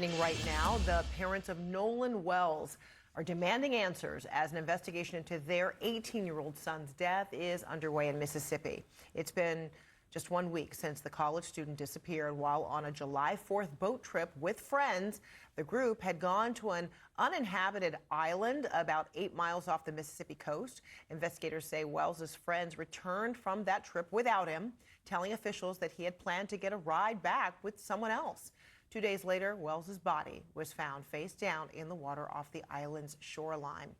happening right now. The parents of Nolan Wells are demanding answers as an investigation into their 18-year-old son's death is underway in Mississippi. It's been just 1 week since the college student disappeared while on a July 4th boat trip with friends. The group had gone to an uninhabited island about 8 miles off the Mississippi coast. Investigators say Wells's friends returned from that trip without him, telling officials that he had planned to get a ride back with someone else. 2 days later, Wells's body was found face down in the water off the island's shoreline.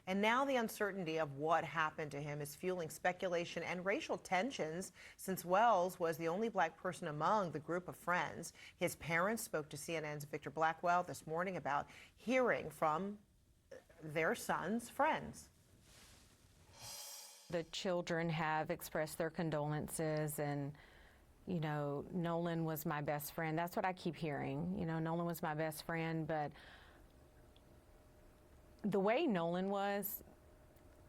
And now the uncertainty of what happened to him is fueling speculation and racial tensions since Wells was the only black person among the group of friends. His parents spoke to CNN's Victor Blackwell this morning about hearing from their son's friends. The children have expressed their condolences and, you know, Nolan was my best friend. That's what I keep hearing. You know, Nolan was my best friend, but the way Nolan was,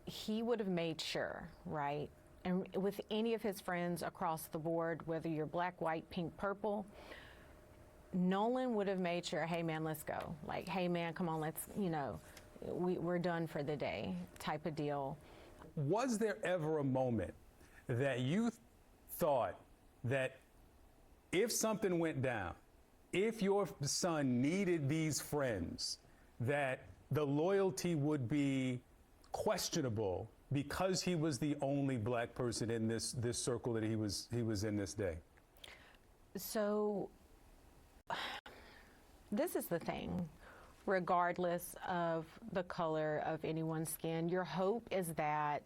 he would have made sure, right? And with any of his friends across the board, whether you're black, white, pink, purple, Nolan would have made sure, hey man, let's go. Like, hey man, come on, let's, you know, we're done for the day type of deal. Was there ever a moment that you thought that if something went down, if your son needed these friends, that the loyalty would be questionable because he was the only black person in this circle that he was in this day? So this is the thing. Regardless of the color of anyone's skin, your hope is that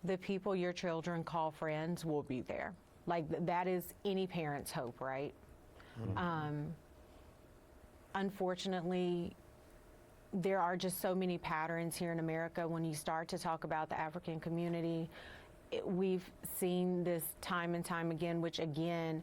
the people your children call friends will be there. Like, that is any parent's hope, right? Mm-hmm. Unfortunately, there are just so many patterns here in America when you start to talk about the African community. We've seen this time and time again, which again,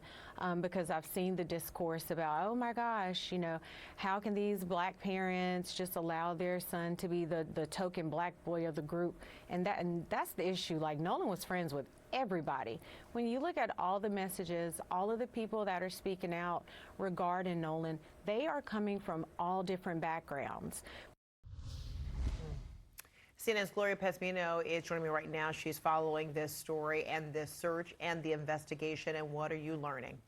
because I've seen the discourse about, oh my gosh, you know, how can these black parents just allow their son to be the token black boy of the group? And that's the issue. Like, Nolan was friends with everybody. When you look at all the messages, all of the people that are speaking out regarding Nolan, they are coming from all different backgrounds. CNN's Gloria Pazmino is joining me right now. She's following this story and this search and the investigation. And what are you learning?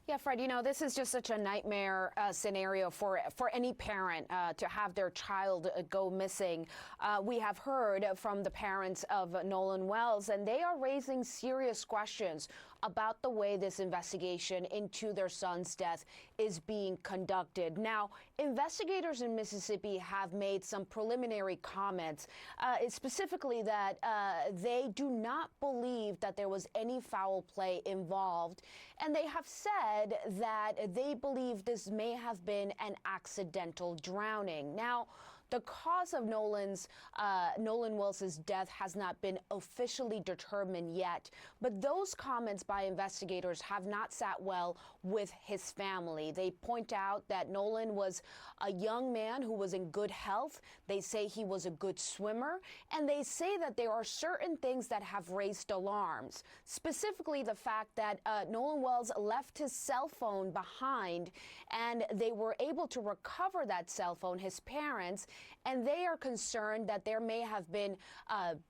Yeah, Fred, you know, this is just such a nightmare scenario for any parent to have their child go missing. We have heard from the parents of Nolan Wells, and they are raising serious questions about the way this investigation into their son's death is being conducted. Now, investigators in Mississippi have made some preliminary comments, specifically that they do not believe that there was any foul play involved, and they have said that they believe this may have been an accidental drowning. Now, the cause of Nolan Wells' death has not been officially determined yet, but those comments by investigators have not sat well with his family. They point out that Nolan was a young man who was in good health. They say he was a good swimmer, and they say that there are certain things that have raised alarms, specifically the fact that Nolan Wells left his cell phone behind, and they were able to recover that cell phone, his parents, and they are concerned that there may have been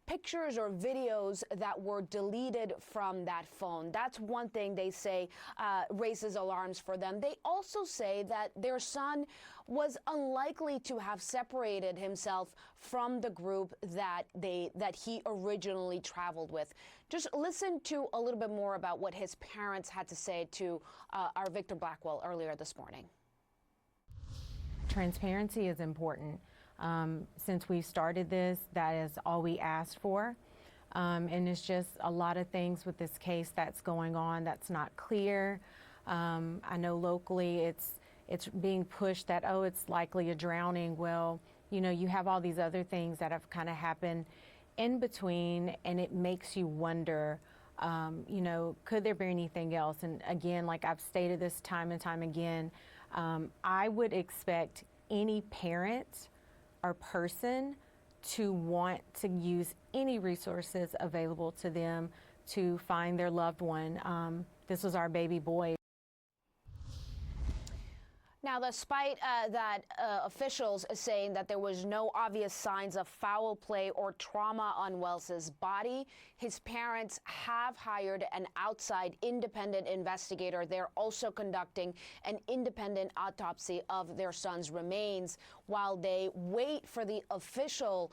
pictures or videos that were deleted from that phone. That's one thing they say raises alarms for them. They also say that their son was unlikely to have separated himself from the group that he originally traveled with. Just listen to a little bit more about what his parents had to say to our Victor Blackwell earlier this morning. Transparency is important. Since we started this, that is all we asked for. And it's just a lot of things with this case that's going on that's not clear. I know locally it's being pushed that, oh, it's likely a drowning. Well, you know, you have all these other things that have kind of happened in between, and it makes you wonder, you know, could there be anything else? And again, like I've stated this time and time again, I would expect any parent or person to want to use any resources available to them to find their loved one. This was our baby boy. Now, despite that officials saying that there was no obvious signs of foul play or trauma on Wells's body, his parents have hired an outside independent investigator. They're also conducting an independent autopsy of their son's remains while they wait for the official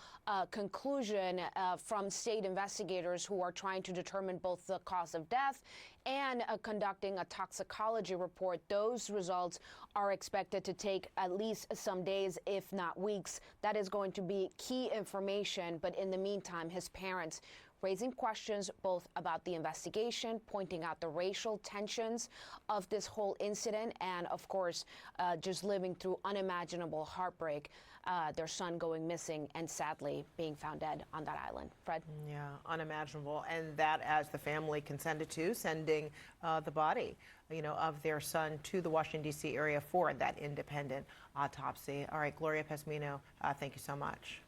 conclusion from state investigators who are trying to determine both the cause of death and conducting a toxicology report. Those results are expected to take at least some days, if not weeks. That is going to be key information. But in the meantime, his parents raising questions both about the investigation, pointing out the racial tensions of this whole incident, and of course, just living through unimaginable heartbreak. Their son going missing and sadly being found dead on that island. Fred? Yeah, unimaginable. And that, as the family consented to, sending the body, of their son to the Washington, D.C. area for that independent autopsy. All right, Gloria Pazmino, thank you so much.